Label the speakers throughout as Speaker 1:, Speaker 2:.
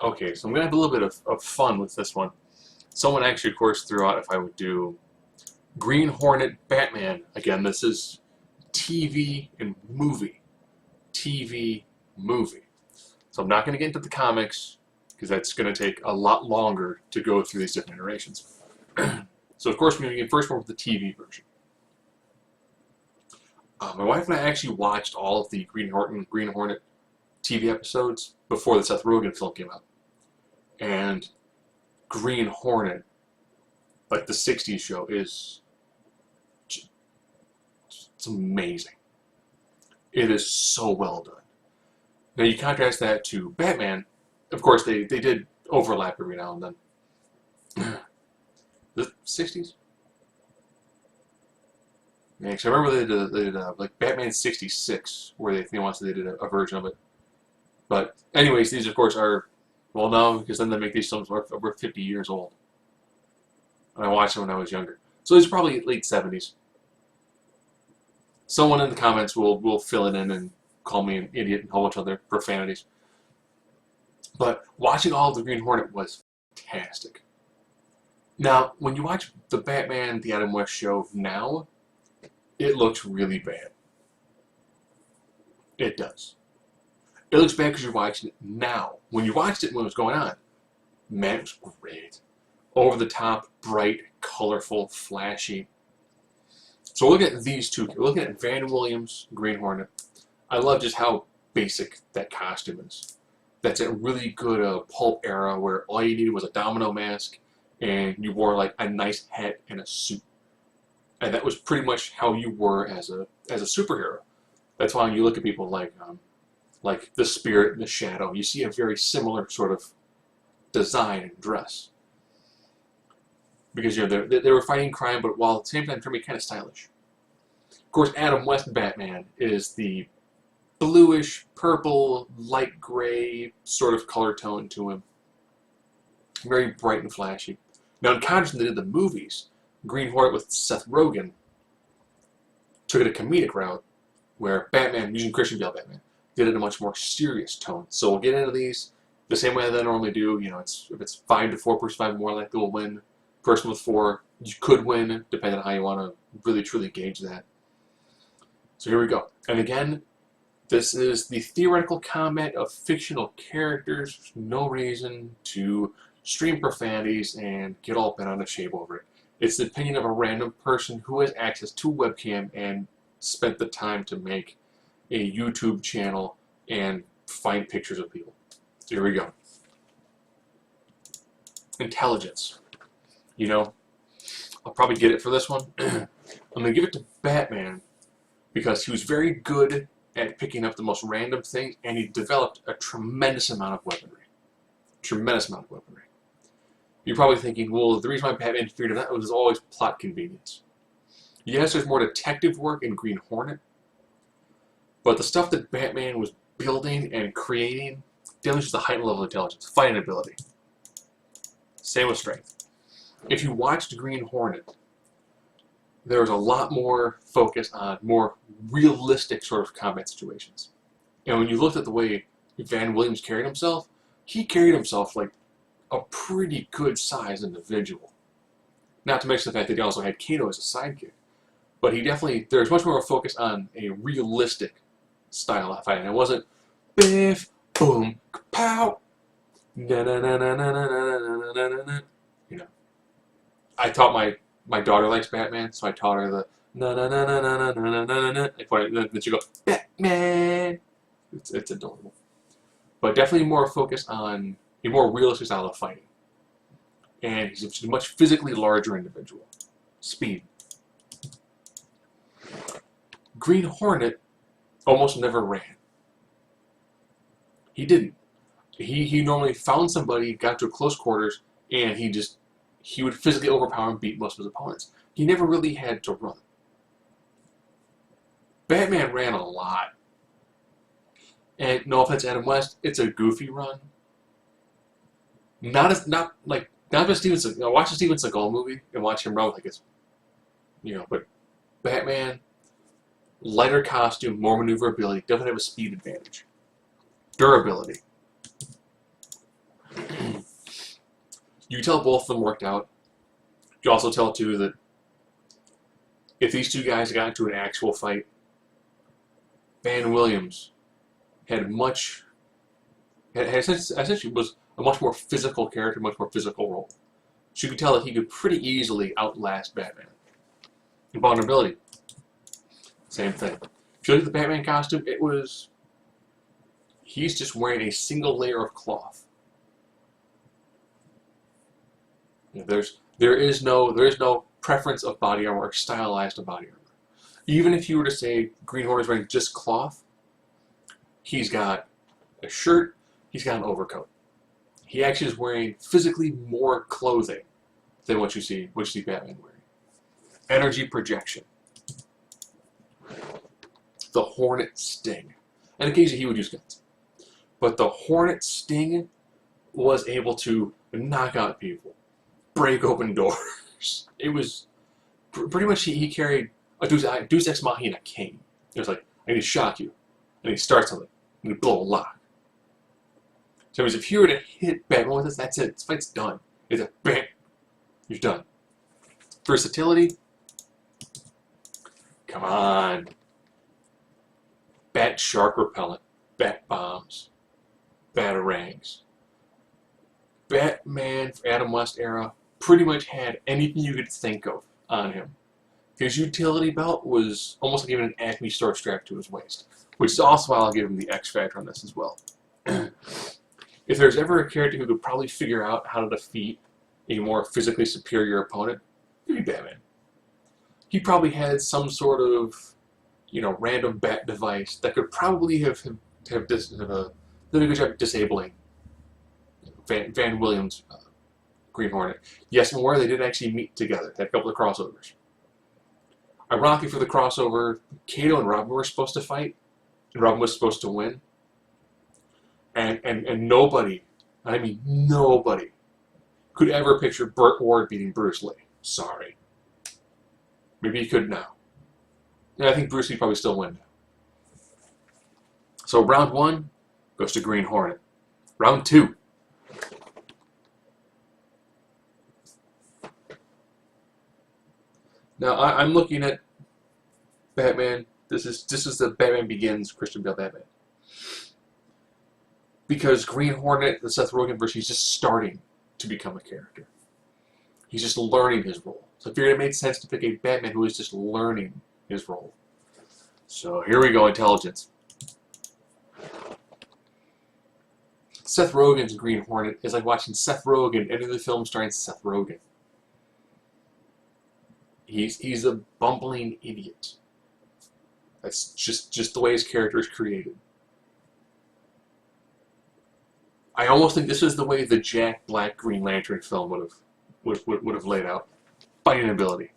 Speaker 1: Okay, so I'm going to have a little bit of fun with this one. Someone actually, of course, threw out if I would do Green Hornet Batman. Again, this is TV and movie. TV, movie. So I'm not going to get into the comics, because that's going to take a lot longer to go through these different iterations. So, of course, we're going to get first one with the TV version. My wife and I actually watched all of the Green Hornet TV episodes before the Seth Rogen film came out. And Green Hornet, like the 60s show, it's amazing. It is so well done. Now you contrast that to Batman. Of course, they did overlap every now and then. The 60s? Yeah, because I remember they did like Batman 66, where they did a version of it. But anyways, these of course are, well, no, because then they make these films over 50 years old. And I watched them when I was younger. So these are probably late 70s. Someone in the comments will fill it in and call me an idiot and a whole bunch of other profanities. But watching all of the Green Hornet was fantastic. Now, when you watch the Batman, the Adam West show now, it looks really bad. It does. It looks bad because you're watching it now. When you watched it when it was going on, man, it was great. Over the top, bright, colorful, flashy. So we're looking at these two. We're looking at Van Williams' Green Hornet. I love just how basic that costume is. That's a really good pulp era where all you needed was a domino mask and you wore like a nice hat and a suit. And that was pretty much how you were as a superhero. That's why when you look at people like the Spirit and the Shadow, you see a very similar sort of design and dress. Because they were fighting crime, but while at the same time trying to be kind of stylish. Of course, Adam West Batman is the bluish, purple, light gray sort of color tone to him. Very bright and flashy. Now, in contrast, when they did the movies, Green Hornet with Seth Rogen took it a comedic route, where Batman, using Christian Bale Batman, did it in a much more serious tone. So we'll get into these the same way that I normally do. You know, if it's 5 to 4, person 5 more likely will win. Person with 4, you could win, depending on how you want to really truly gauge that. So here we go. And again, this is the theoretical comment of fictional characters. There's no reason to stream profanities and get all bent out of shape over it. It's the opinion of a random person who has access to a webcam and spent the time to make a YouTube channel and find pictures of people. So here we go. Intelligence. You know, I'll probably get it for this one. I'm going to give it to Batman because he was very good at picking up the most random things, and he developed a tremendous amount of weaponry. Tremendous amount of weaponry. You're probably thinking, well, the reason why Batman figured it out was always plot convenience. Yes, there's more detective work in Green Hornet, but the stuff that Batman was building and creating demonstrates the heightened level of intelligence, fighting ability. Same with strength. If you watched Green Hornet, there was a lot more focus on more realistic sort of combat situations. And when you looked at the way Van Williams carried himself, he carried himself like a pretty good-sized individual. Not to mention the fact that he also had Kato as a sidekick. But he definitely, there's much more of a focus on a realistic style of fighting. It wasn't biff, boom, pow, na na na na na na na na na na. You know, I taught my daughter likes Batman, so I taught her the na na na na na na na na na. Then she go Batman. It's adorable, but definitely more focus on a more realistic style of fighting. And he's a much physically larger individual. Speed. Green Hornet almost never ran. He didn't. He normally found somebody, got to close quarters, and he would physically overpower and beat most of his opponents. He never really had to run. Batman ran a lot. And no offense, Adam West, it's a goofy run. Not like Steven Seagal. Watch the Steven Seagal movie and watch him run like it's, but Batman, lighter costume, more maneuverability, definitely have a speed advantage. Durability. You can tell both of them worked out. You can also tell, too, that if these two guys got into an actual fight, Van Williams essentially was a much more physical character, much more physical role. So you could tell that he could pretty easily outlast Batman. Invulnerability, same thing. If you look at the Batman costume, he's just wearing a single layer of cloth. You know, there is no preference of body armor or stylized of body armor. Even if you were to say Green Hornet's wearing just cloth, he's got a shirt, he's got an overcoat. He actually is wearing physically more clothing than what you see Batman wearing. Energy projection. The Hornet sting. And occasionally he would use guns. But the Hornet sting was able to knock out people, break open doors. It was pretty much he carried a Deus Ex Machina cane. It was like, I need to shock you. And he starts something. And he blow a lock. So if you were to hit Batman with this, that's it. This fight's done. It's a bam. You're done. Versatility. Come on. Bat shark repellent. Bat bombs. Batarangs. Batman, Adam West era, pretty much had anything you could think of on him. His utility belt was almost like even an Acme store strapped to his waist, which is also why I'll give him the X factor on this as well. If there's ever a character who could probably figure out how to defeat a more physically superior opponent, it'd be Batman. He probably had some sort of, random bat device that could probably have done a good job disabling Van Williams' Green Hornet. Yes, more, they did actually meet together. They had a couple of crossovers. Ironically for the crossover, Kato and Robin were supposed to fight, and Robin was supposed to win. And nobody, I mean nobody, could ever picture Burt Ward beating Bruce Lee. Sorry. Maybe he could now. And I think Bruce Lee probably still win now. So round 1 goes to Green Hornet. Round 2. Now I'm looking at Batman. This is the Batman Begins Christian Bale Batman. Because Green Hornet, the Seth Rogen version, he's just starting to become a character. He's just learning his role. So I figured it made sense to pick a Batman who is just learning his role. So here we go, intelligence. Seth Rogen's Green Hornet is like watching Seth Rogen enter the film starring Seth Rogen. He's a bumbling idiot. That's just the way his character is created. I almost think this is the way the Jack Black Green Lantern film would have laid out. Fighting ability.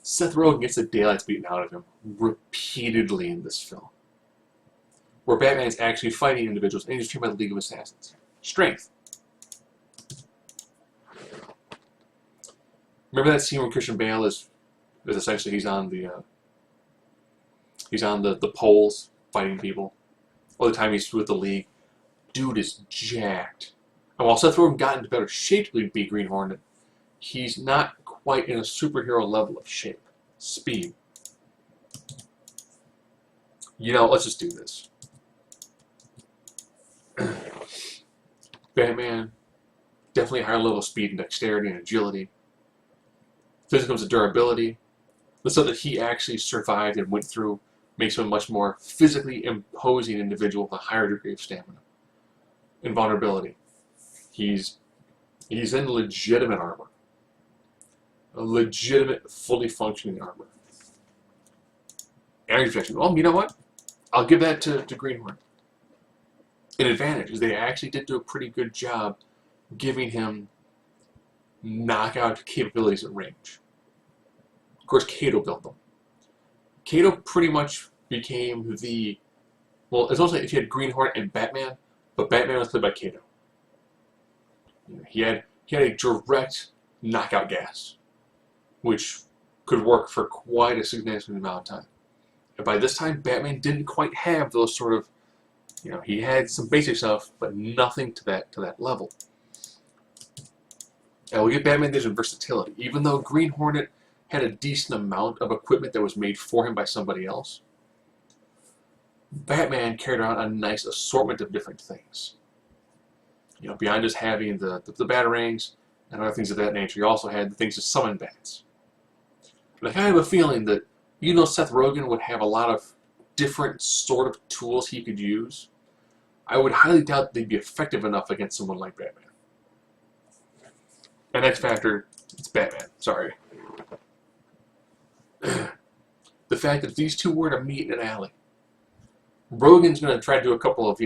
Speaker 1: Seth Rogen gets the daylights beaten out of him repeatedly in this film, where Batman is actually fighting individuals and he's trained by the League of Assassins. Strength. Remember that scene where Christian Bale is essentially he's on the poles fighting people. All the time he's with the League. Dude is jacked. And while Seth Rogen got into better shape to be Green Hornet, he's not quite in a superhero level of shape. Speed. Let's just do this. Batman, definitely a higher level of speed and dexterity and agility. Physical comes to durability. The stuff that he actually survived and went through makes him a much more physically imposing individual with a higher degree of stamina. Invulnerability. He's in legitimate armor. A legitimate, fully functioning armor. Energy protection. Well, you know what? I'll give that to Green Hornet. An advantage is they actually did do a pretty good job giving him knockout capabilities at range. Of course, Kato built them. Kato pretty much became well, it's almost like if you had Green Hornet and Batman, but Batman was played by Kato. He had a direct knockout gas, which could work for quite a significant amount of time. And by this time, Batman didn't quite have those sort of You know, he had some basic stuff, but nothing to that level. And we get Batman there's versatility. Even though Green Hornet had a decent amount of equipment that was made for him by somebody else, Batman carried around a nice assortment of different things. You know, beyond just having the batarangs and other things of that nature, he also had the things to summon bats. And I kind of have a feeling that, even though Seth Rogen would have a lot of different sort of tools he could use, I would highly doubt they'd be effective enough against someone like Batman. And X Factor, it's Batman. Sorry. The fact that these two were to meet in an alley, Rogen's going to try to do a couple of,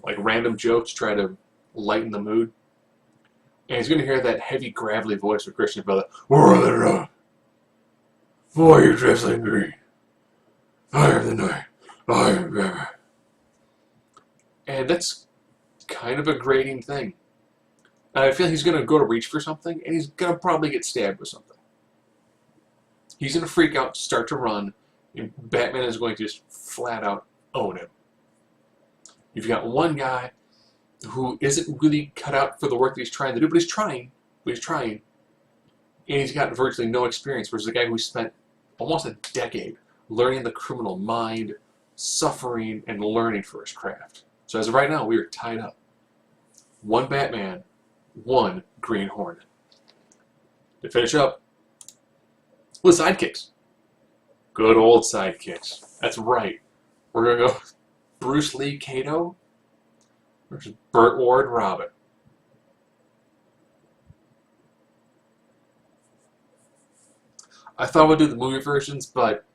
Speaker 1: like random jokes to try to lighten the mood. And he's going to hear that heavy, gravelly voice of Christian Bale. Where are they wrong? Why are you dressed like green? I am the night. I am Batman. And that's kind of a grating thing. And I feel he's going to go to reach for something, and he's going to probably get stabbed with something. He's going to freak out, start to run, and Batman is going to just flat out own him. You've got one guy who isn't really cut out for the work that he's trying to do, but he's trying. And he's got virtually no experience, versus a guy who spent almost a decade learning the criminal mind, suffering, and learning for his craft. So as of right now, we are tied up. One Batman, one Green Hornet. To finish up, with sidekicks. Good old sidekicks. That's right. We're going to go Bruce Lee Kato versus Burt Ward Robin. I thought we'd do the movie versions, but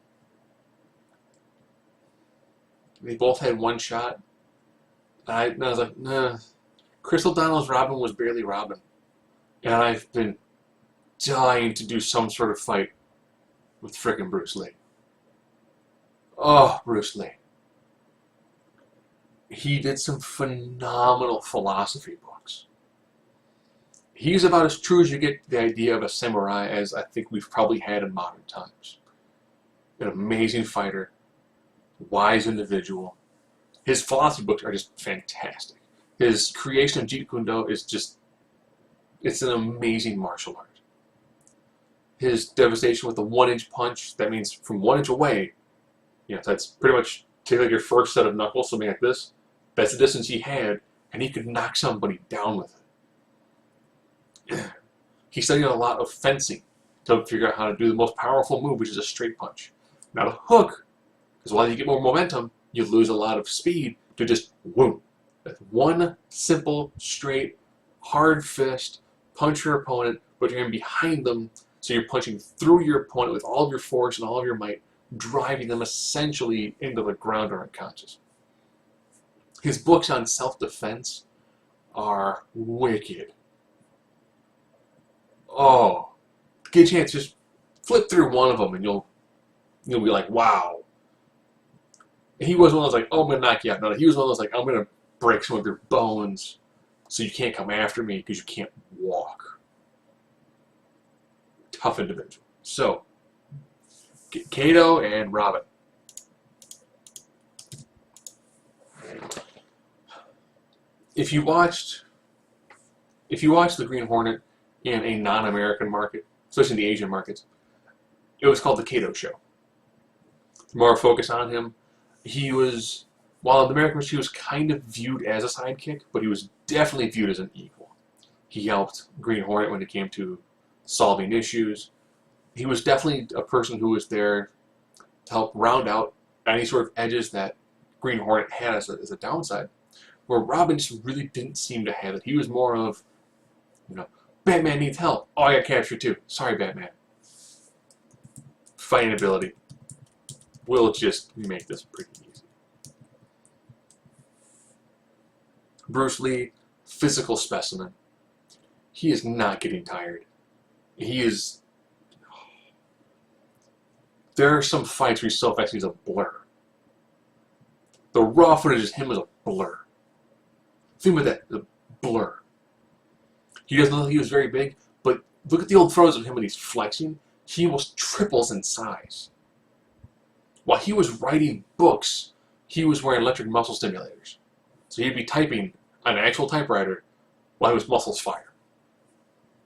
Speaker 1: they both had one shot. And I was like, nah. Chris O'Donnell's Robin was barely Robin. And I've been dying to do some sort of fight with frickin' Bruce Lee. Oh, Bruce Lee. He did some phenomenal philosophy books. He's about as true as you get the idea of a samurai as I think we've probably had in modern times. An amazing fighter, wise individual. His philosophy books are just fantastic. His creation of Jeet Kune Do is just, it's an amazing martial art. His devastation with the 1-inch punch, that means from 1 inch away, so that's pretty much, take like your first set of knuckles, something like this, that's the distance he had, and he could knock somebody down with it. He studied a lot of fencing to figure out how to do the most powerful move, which is a straight punch. Not a hook, because while you get more momentum, you lose a lot of speed to just whoom. That's one simple, straight, hard fist, punch your opponent, but you're in behind them, so you're punching through your opponent with all of your force and all of your might, driving them essentially into the ground or unconscious. His books on self-defense are wicked. Oh, get a chance, just flip through one of them and you'll be like, wow. He was one of those like, oh, I'm going to knock you out. No, he was one of those like, I'm going to break some of your bones so you can't come after me because you can't walk. Tough individual. So, Kato and Robin. If you watched the Green Hornet in a non-American market, especially in the Asian markets, it was called the Kato Show. More focus on him. He was, while in the American market, he was kind of viewed as a sidekick, but he was definitely viewed as an equal. He helped Green Hornet when it came to solving issues. He was definitely a person who was there to help round out any sort of edges that Green Hornet had as a downside, where Robin just really didn't seem to have it. He was more of, Batman needs help. Oh, I got captured too. Sorry, Batman. Fighting ability. We'll just make this pretty easy. Bruce Lee, physical specimen. He is not getting tired. He is... There are some fights where he's so fast he's a blur. The raw footage is him as a blur. Think about that, the blur. He doesn't look like he was very big, but look at the old photos of him when he's flexing. He almost triples in size. While he was writing books he was wearing electric muscle stimulators. So he'd be typing on an actual typewriter while his muscles fire.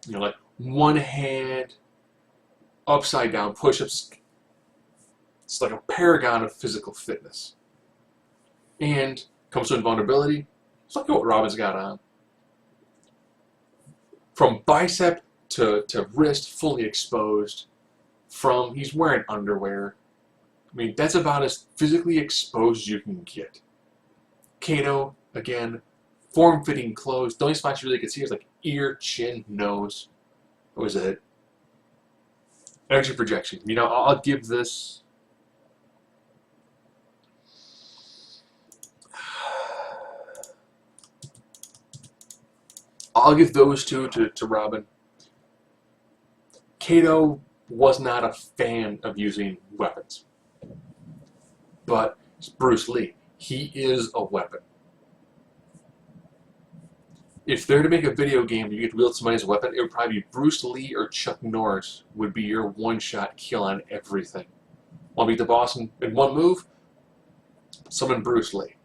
Speaker 1: You know, like one hand, upside down push-ups. It's like a paragon of physical fitness. And comes to invulnerability. It's like what Robin's got on. From bicep to wrist, fully exposed. From, he's wearing underwear. I mean, that's about as physically exposed as you can get. Kato, again, form-fitting clothes. The only spots you really could see is like ear, chin, nose. That was it. Energy projection. You know, I'll give this... I'll give those two to Robin. Kato was not a fan of using weapons. But Bruce Lee, he is a weapon. If they're to make a video game and you get to wield somebody as a weapon, it would probably be Bruce Lee or Chuck Norris would be your one-shot kill on everything. Want to beat the boss in one move? Summon Bruce Lee.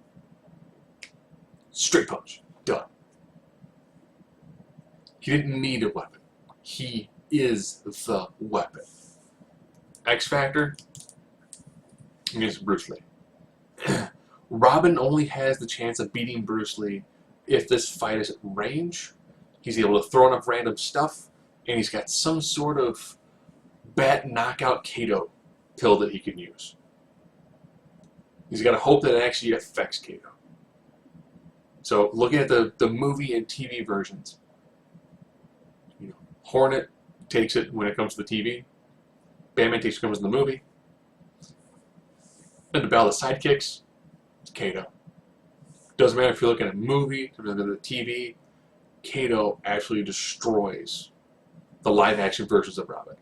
Speaker 1: Straight punch. Done. He didn't need a weapon. He is the weapon. X Factor against Bruce Lee. Robin only has the chance of beating Bruce Lee if this fight is at range. He's able to throw enough random stuff, and he's got some sort of bat knockout Kato pill that he can use. He's got to hope that it actually affects Kato. So looking at the movie and TV versions, you know, Hornet takes it when it comes to the TV. Batman takes it when it comes to the movie. And the battle of the sidekicks, it's Kato. Doesn't matter if you're looking at a movie or the TV, Kato actually destroys the live-action versions of Robin.